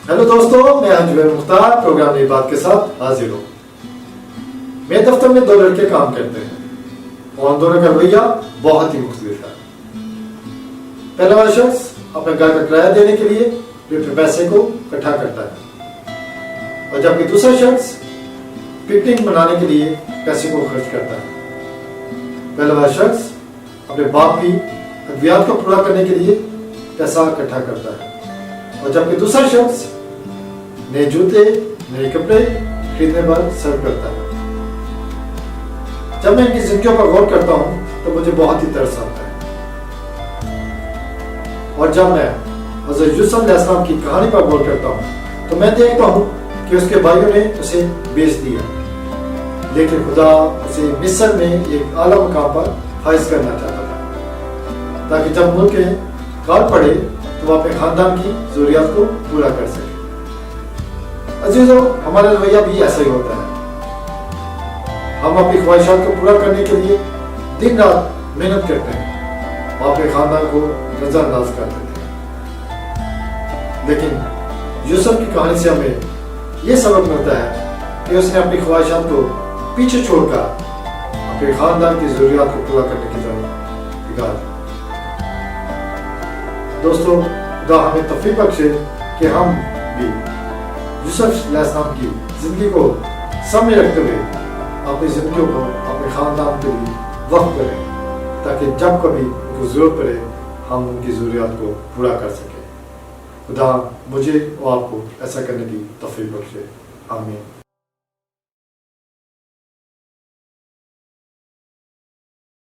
Hello दोस्तों, मैं Zubair Mukhtar programme नई बात के साथ हाजिर हूँ। मेरे दफ्तर में दो लड़के काम करते हैं और उन दोनों का रवैया बहुत ही मुख्तलिफ है। पहला वाला शख्स अपने घर का किराया देने के लिए अपने पैसे को इकट्ठा करता है और जबकि दूसरा शख्स पिकनिक मनाने के लिए पैसे को खर्च करता है। पहला वाला शख्स अपने बाप की अद्वियात को पूरा करने के लिए पैसा इकट्ठा करता है और जबकि दूसरा शख्स नए जूते नए कपड़े खरीदने पर सर्व करता है। जब मैं इनकी जिंदगियों पर गौर करता हूँ तो मुझे बहुत ही तरस आता है और जब मैं हज़रत यूसुफ अलैहिस्सलाम की कहानी पर गौर करता हूँ तो मैं देखता हूँ कि उसके भाइयों ने उसे बेच दिया, लेकिन खुदा उसे मिस्र में एक आला मुकाम पर फाइज करना चाहता था ताकि जब मुल्क के काल पड़े तो वह अपने खानदान की जरूरियात को पूरा कर सके। अजीजों, हमारा रवैया भी ऐसा ही होता है। हम अपनी ख्वाहिशात को पूरा करने के लिए दिन रात मेहनत करते हैं और अपने खानदान को नजरअंदाज कर देते हैं, लेकिन यूसुफ की कहानी से हमें यह सबक मिलता है कि उसने अपनी ख्वाहिशात को पीछे छोड़कर अपने खानदान की जरूरियात को पूरा करने की तरफ निकाल। दोस्तों, खुदा हमें तौफीक बख्शे कि हम भी यूसुफ अलैहिस्सलाम की जिंदगी को सामने रखते हुए अपनी जिंदगी को अपने खानदान के लिए वक्त करें ताकि जब कभी उनको जरूरत पड़े हम उनकी जरूरियात को पूरा कर सकें। खुदा मुझे और आपको ऐसा करने की तौफीक बख्शे। आमीन।